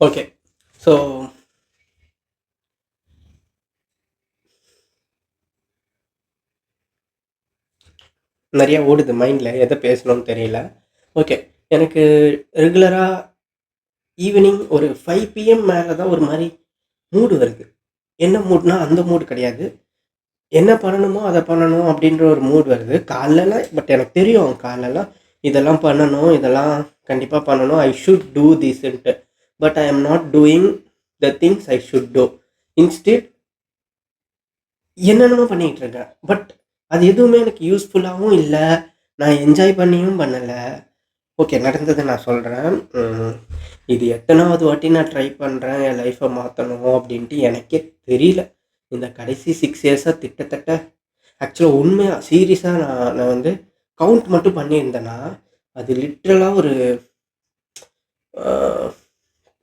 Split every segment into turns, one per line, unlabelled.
Okay. So நிறையா ஓடுது மைண்டில், எதை பேசணும்னு தெரியல. ஓகே. எனக்கு ரெகுலராக ஈவினிங் ஒரு 5 பிஎம் மேலே தான் ஒரு மாதிரி மூடு வருது. என்ன மூட்னா அந்த மூடு கிடையாது. என்ன பண்ணணுமோ அதை பண்ணணும் அப்படின்ற ஒரு மூட் வருது காலைலலாம். பட் எனக்கு தெரியும் காலைலலாம் இதெல்லாம் பண்ணணும், இதெல்லாம் கண்டிப்பாக பண்ணணும், ஐ ஷுட் டூ திஸ்ன்ட்டு. But I am not doing the things I should do. Instead என்னென்னமோ பண்ணிகிட்டு இருக்கேன். பட் அது எதுவுமே எனக்கு யூஸ்ஃபுல்லாகவும் இல்லை, நான் என்ஜாய் பண்ணியும் பண்ணலை. ஓகே, நடந்ததை நான் சொல்கிறேன். இது எத்தனாவது வாட்டி நான் ட்ரை பண்ணுறேன் என் லைஃப்பை மாற்றணும் அப்படின்ட்டு எனக்கே தெரியல. இந்த கடைசி 6 இயர்ஸாக கிட்டத்தட்ட ஆக்சுவலாக உண்மையாக சீரியஸாக நான் வந்து கவுண்ட் மட்டும் பண்ணியிருந்தேன்னா அது லிட்ரலாக ஒரு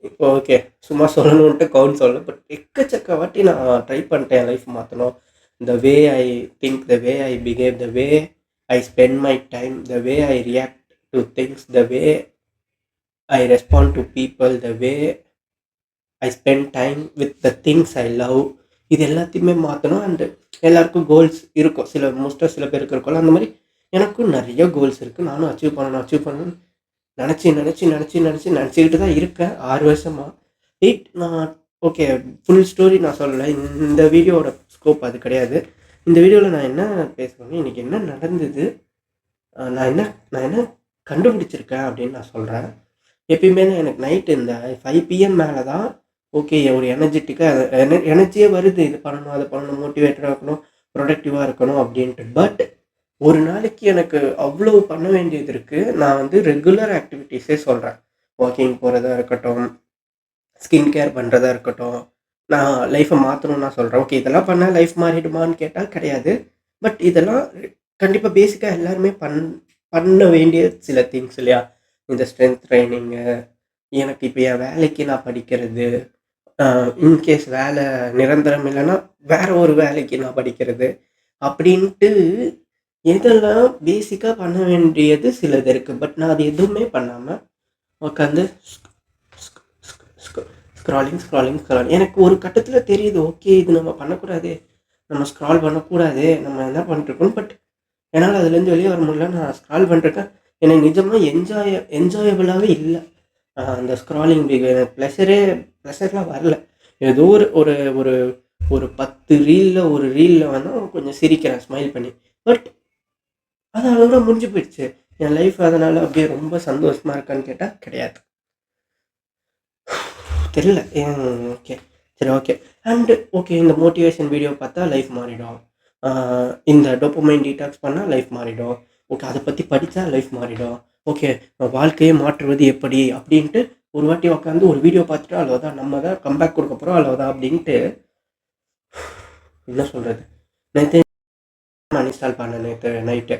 இப்போ ஓகே சும்மா சொல்லணுன்ட்டு கவுண்ட் சொல்ல. பட் எக்கச்சக்க வாட்டி நான் ட்ரை பண்ணிட்டேன் என் லைஃப் மாற்றணும். The way I think, the way I behave, the way I spend my time, the way I react to things, the way I respond to people, the way I spend time with the things I love. இது எல்லாத்தையுமே மாற்றணும். And எல்லாருக்கும் goals இருக்கும், மோஸ்ட்டாக சில பேருக்கு இருக்கும்ல. அந்த மாதிரி எனக்கும் நிறைய கோல்ஸ் இருக்குது. நானும் அச்சீவ் பண்ணணும்னு நினச்சிக்கிட்டு தான் இருக்கேன் 6 வருஷமாக. நான் ஓகே, ஃபுல் ஸ்டோரி நான் சொல்லலை, இந்த வீடியோவோட ஸ்கோப் அது கிடையாது. இந்த வீடியோவில் நான் என்ன பேசுகிறேன்னா இன்றைக்கி என்ன நடந்தது, நான் என்ன கண்டுபிடிச்சிருக்கேன் அப்படின்னு நான் சொல்கிறேன். எப்பயுமே எனக்கு நைட்டு இந்த 5 பிஎம் மேலே தான் ஓகே ஒரு எனர்ஜெட்டிக்காக எனர்ஜியே வருது, இது பண்ணணும் அதை பண்ணணும், மோட்டிவேட்டடாக இருக்கணும், ப்ரொடக்டிவாக இருக்கணும் அப்படின்ட்டு. பட் ஒரு நாளைக்கு எனக்கு அவ்வளோ பண்ண வேண்டியது இருக்குது. நான் வந்து ரெகுலர் ஆக்டிவிட்டீஸே சொல்கிறேன். வாக்கிங் போகிறதா இருக்கட்டும், ஸ்கின் கேர் பண்ணுறதா இருக்கட்டும், நான் லைஃப்பை மாற்றணும்னு நான் சொல்கிறேன். ஓகே, இதெல்லாம் பண்ணால் லைஃப் மாறிடுமான்னு கேட்டால் கிடையாது. பட் இதெல்லாம் கண்டிப்பாக பேசிக்காக எல்லாருமே பண்ண வேண்டிய சில திங்ஸ் இல்லையா. இந்த ஸ்ட்ரென்த் ட்ரைனிங்கு, எனக்கு இப்போ என் வேலைக்கு நான் படிக்கிறது, இன்கேஸ் வேலை நிரந்தரம் இல்லைன்னா வேறு ஒரு வேலைக்கு நான் படிக்கிறது அப்படின்ட்டு இதெல்லாம் பேசிக்காக பண்ண வேண்டியது சிலது இருக்குது. பட் நான் அது எதுவுமே பண்ணாமல் உட்காந்து ஸ்க்ராலிங். எனக்கு ஒரு கட்டத்தில் தெரியுது, ஓகே இது நம்ம பண்ணக்கூடாது, நம்ம ஸ்க்ரால் பண்ணக்கூடாது, நம்ம என்ன பண்ணிட்டுருக்கோம். பட் என்னால் அதுலேருந்து வெளியே வர முடியல. நான் ஸ்க்ரால் பண்ணிருக்கேன், எனக்கு நிஜமாக என்ஜாயபிளாகவே இல்லை. அந்த ஸ்க்ராலிங் எனக்கு ப்ளஷர்லாம் வரல. ஏதோ ஒரு ஒரு ஒரு 10 ரீலில் ஒரு ரீலில் வேணால் கொஞ்சம் சிரிக்கிறேன் ஸ்மைல் பண்ணி. பட் அது அதோட முடிஞ்சு போயிடுச்சு. என் லைஃப் அதனால் அப்படியே ரொம்ப சந்தோஷமாக இருக்கான்னு கேட்டால் கிடையாது. தெரியல. ஓகே சரி, ஓகே. அண்டு ஓகே, இந்த மோட்டிவேஷன் வீடியோ பார்த்தா லைஃப் மாறிடும், இந்த டோபமைன் டீடாக்ஸ் பண்ணால் லைஃப் மாறிடும், ஓகே அதை பற்றி படித்தா லைஃப் மாறிடும், ஓகே வாழ்க்கையை மாற்றுவது எப்படி அப்படின்ட்டு ஒரு வாட்டி உட்காந்து ஒரு வீடியோ பார்த்துட்டு அவ்வளோதான், நம்ம தான் கம்பேக் கொடுக்க போகிறோம் அவ்வளோதான் அப்படின்ட்டு என்ன சொல்கிறது. நேற்று அன்இன்ஸ்டால் பண்ணேன், நேற்று நைட்டு,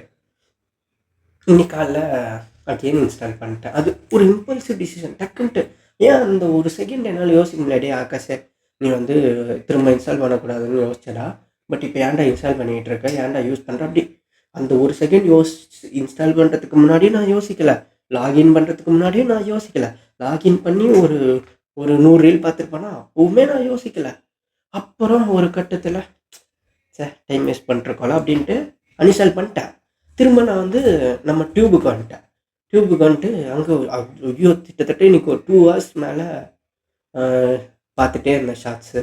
இன்னைக்கு காலைல அகெயின் இன்ஸ்டால் பண்ணிட்டேன். அது ஒரு இம்பல்சிவ் டிசிஷன் டக்குன்ட்டு. ஏன் அந்த ஒரு செகண்ட் என்னால் யோசிக்க முடியாதே ஆகாஷே, நீ வந்து திரும்ப இன்ஸ்டால் பண்ணக்கூடாதுன்னு யோசிச்சடா. பட் இப்போ ஏன்டா இன்ஸ்டால் பண்ணிகிட்டு இருக்க, ஏன்டா யூஸ் பண்ணுற அப்படி அந்த ஒரு செகண்ட் இன்ஸ்டால் பண்ணுறதுக்கு முன்னாடியும் நான் யோசிக்கலை, லாகின் பண்ணுறதுக்கு முன்னாடியும் நான் யோசிக்கலை, லாகின் பண்ணி ஒரு 100 ரீல் பார்த்துருப்பேனா அப்போவுமே நான் யோசிக்கலை. அப்புறம் ஒரு கட்டத்தில் டைம் வேஸ்ட் பண்ணிருக்கோம்ல அப்படின்ட்டு அன்இன்ஸ்டால் பண்ணிட்டேன். திரும்ப நான் வந்து நம்ம டியூபுக்கு வந்துட்டு அங்கே ஐயோ கிட்டத்தட்ட இன்றைக்கி ஒரு 2 hours மேலே பார்த்துட்டே இருந்தேன் ஷார்ட்ஸு.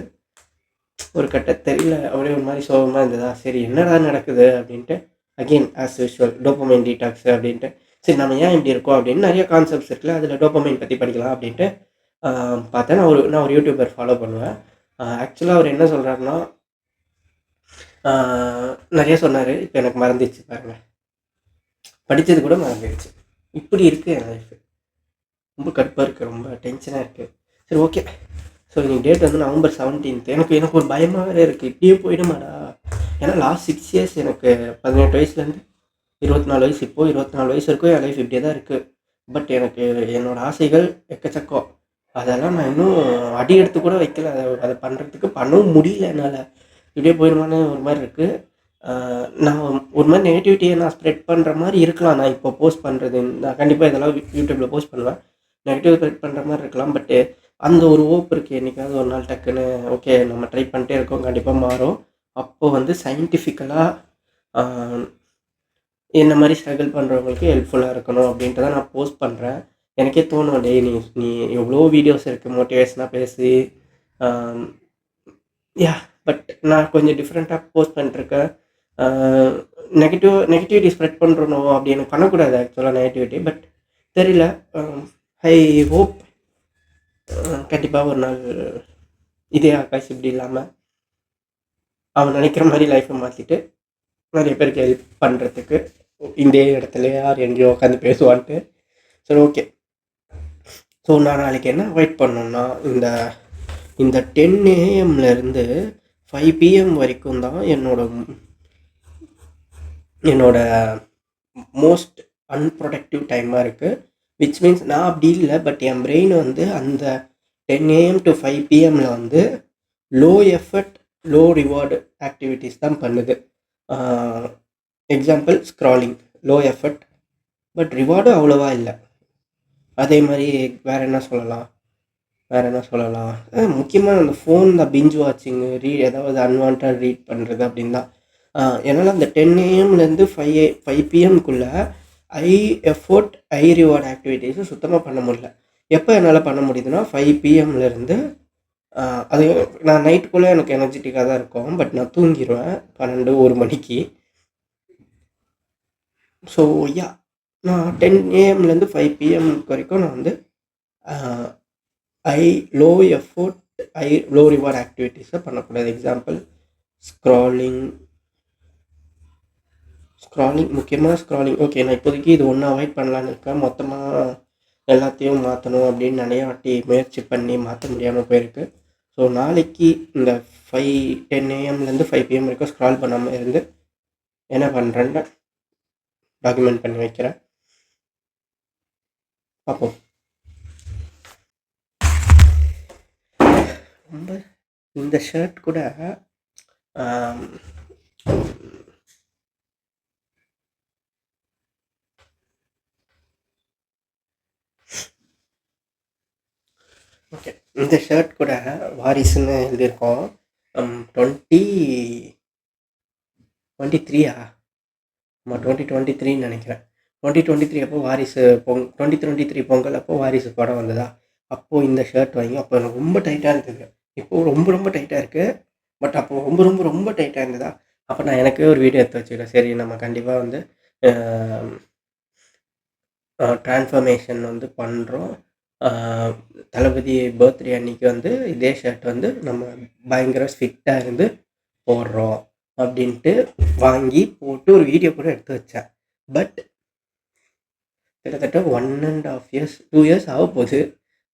ஒரு தெரியல அப்படியே ஒரு மாதிரி சோகமாக இருந்ததா, சரி என்னடா நடக்குது அப்படின்ட்டு again as usual dopamine detox அப்படின்ட்டு, சரி நம்ம ஏன் இப்படி இருக்கோம் அப்படின்னு நிறைய கான்செப்ட்ஸ் இருக்குல்ல, அதில் டோபமைன் பற்றி படிக்கலாம் அப்படின்ட்டு பார்த்தேன். நான் ஒரு யூடியூபர் ஃபாலோ பண்ணுவேன். ஆக்சுவலாக அவர் என்ன சொல்கிறாருன்னா, நிறைய சொன்னார், இப்போ எனக்கு மறந்துடுச்சு பாருங்கள், படித்தது கூட மறந்துடுச்சு. இப்படி இருக்குது என் லைஃப், ரொம்ப கடுப்பாக இருக்குது, ரொம்ப டென்ஷனாக இருக்குது. சரி ஓகே, ஸோ இன்னைக்கு டேட் வந்து November 17th. எனக்கு ஒரு பயமாக வேறு இருக்குது, இப்படியே போயிடுமாடா. ஏன்னா லாஸ்ட் 6 years எனக்கு 18 வயசுலேருந்து 24 வயசு, இப்போது 24 வயசு இருக்கும் என் லைஃப் இப்படியே தான் இருக்குது. பட் எனக்கு என்னோடய ஆசைகள் எக்கச்சக்கம், அதெல்லாம் நான் இன்னும் அடி எடுத்து கூட வைக்கல, அதை பண்ணுறதுக்கு பண்ணவும் முடியல என்னால். இப்படியே போயிடுமான்னு ஒரு மாதிரி இருக்குது. நான் ஒரு மாதிரி நெகட்டிவிட்டியை நான் ஸ்ப்ரெட் பண்ணுற மாதிரி இருக்கலாம். நான் இப்போ போஸ்ட் பண்ணுறது, நான் கண்டிப்பாக இதெல்லாம் யூடியூப்பில் போஸ்ட் பண்ணுவேன், நெகட்டிவ் ஸ்ப்ரெட் பண்ணுற மாதிரி இருக்கலாம். பட்டு அந்த ஒரு ஹோப் இருக்குது. என்றைக்காவது ஒரு நாள் டக்குன்னு ஓகே நம்ம ட்ரை பண்ணிட்டே இருக்கோம், கண்டிப்பாக மாறும். அப்போது வந்து சயின்டிஃபிக்கலாக என்ன மாதிரி ஸ்ட்ரகிள் பண்ணுறவங்களுக்கு ஹெல்ப்ஃபுல்லாக இருக்கணும் அப்படின்ட்டு தான் நான் போஸ்ட் பண்ணுறேன். எனக்கே தோணும், டேய் நீ எவ்வளோ வீடியோஸ் இருக்குது மோட்டிவேஷனாக பேசி, யா பட் நான் கொஞ்சம் டிஃப்ரெண்ட்டாக போஸ்ட் பண்ணிட்டுருக்கேன். நெகட்டிவிட்டி ஸ்ப்ரெட் பண்ணுறனோ அப்படி எனக்கு பண்ணக்கூடாது ஆக்சுவலாக நெகட்டிவிட்டி. பட் தெரியல. ஐ ஹோப் கண்டிப்பாக ஒரு நாள் இதே ஆகாஷ் இப்படி இல்லாமல் அவன் நினைக்கிற மாதிரி லைஃப்பை மாற்றிட்டு நிறைய பேருக்கு ஹெல்ப் பண்ணுறதுக்கு இந்த இடத்துல யார் எங்கேயோ உட்காந்து பேசுவான்ட்டு. சரி, ஓகே. ஸோ நான் நாளைக்கு என்ன அவாய்ட் பண்ணணுன்னா, இந்த 10 AM-லேருந்து 5 PM வரைக்கும் தான் என்னோட மோஸ்ட் அன்ப்ரொடக்டிவ் டைமாக இருக்குது. விச் மீன்ஸ் நான் அப்படி இல்லை, பட் என் பிரெயின் வந்து அந்த 10 AM to 5 PM வந்து low effort low reward activities தான் பண்ணுது. Example scrolling, low effort but ரிவார்டும் அவ்வளோவா இல்லை. அதே மாதிரி வேறு என்ன சொல்லலாம், முக்கியமாக அந்த ஃபோன் தான் பிஞ்ச் வாட்சிங்கு, ஏதாவது அன்வான்ட் ரீட் பண்ணுறது அப்படின்னு தான். என்னால் அந்த 10 AM-லேருந்து 5 PM-க்குள்ளே ஐ எஃபோர்ட் ஐ ரிவார்ட் ஆக்டிவிட்டீஸை சுத்தமாக பண்ண முடியல. எப்போ என்னால் பண்ண முடியுதுன்னா 5 PM-லேருந்து அது நான் நைட்டுக்குள்ளே எனக்கு எனர்ஜெட்டிக்காக தான் இருக்கும், பட் நான் தூங்கிடுவேன் 12-1 மணிக்கு. ஸோ யா, நான் 10 AM-லேருந்து 5 PM வரைக்கும் நான் வந்து லோ எஃபோர்ட் லோ ரிவார்ட் ஆக்டிவிட்டீஸை பண்ணக்கூடாது. எக்ஸாம்பிள் ஸ்க்ராலிங், முக்கியமாக ஸ்க்ராலிங். ஓகே, நான் இப்போதைக்கு இது ஒன்று அவாய்ட் பண்ணலான்னு இருக்கேன். மொத்தமாக எல்லாத்தையும் மாற்றணும் அப்படின்னு நிறைய வாட்டி முயற்சி பண்ணி மாற்ற முடியாமல் போயிருக்கு. ஸோ நாளைக்கு இந்த 10 AM-லேருந்து 5 PM வரைக்கும் ஸ்க்ரால் பண்ணாமல் இருந்து என்ன பண்ணுறேன்னு டாக்குமெண்ட் பண்ணி வைக்கிறேன். பார்ப்போம். ரொம்ப இந்த ஷர்ட் கூட ஓகே, இந்த ஷர்ட் கூட வாரிசுன்னு எழுதியிருக்கோம். 2023 ஆமாம் 2023 நினைக்கிறேன். 2023 அப்போ வாரிசு 2023 பொங்கல் அப்போ வாரிசு படம் வந்ததா, அப்போது இந்த ஷர்ட் வாங்கி அப்போ எனக்கு ரொம்ப டைட்டாக இருந்தது. இப்போது ரொம்ப ரொம்ப டைட்டாக இருக்குது, பட் அப்போது ரொம்ப ரொம்ப ரொம்ப டைட்டாக இருந்ததா. அப்போ நான் எனக்கே ஒரு வீடியோ எடுத்து வச்சுக்கிறேன். சரி, நம்ம கண்டிப்பாக வந்து ட்ரான்ஸ்ஃபர்மேஷன் வந்து பண்ணுறோம். தளபதி பர்த்டே அன்னைக்கு வந்து இதே ஷர்ட் வந்து நம்ம பயங்கர ஃபிட்டாக இருந்து போடுறோம் அப்படின்ட்டு வாங்கி போட்டு ஒரு வீடியோ கூட எடுத்து வச்சேன். பட் கிட்டத்தட்ட 1.5 years 2 years ஆக போகுது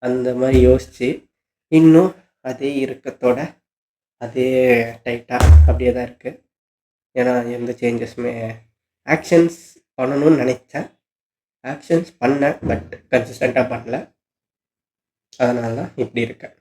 அந்த மாதிரி யோசித்து. இன்னும் அதே இறுக்கத்தோட அதே டைட்டாக அப்படியே தான் இருக்குது. ஏன்னா எந்த சேஞ்சஸுமே ஆக்ஷன்ஸ் பண்ணணும்னு நினச்சேன், ஆக்ஷன்ஸ் பண்ணேன், பட் கன்சிஸ்டண்ட்டாக பண்ணல. அதனால தான் இப்படி இருக்கேன்.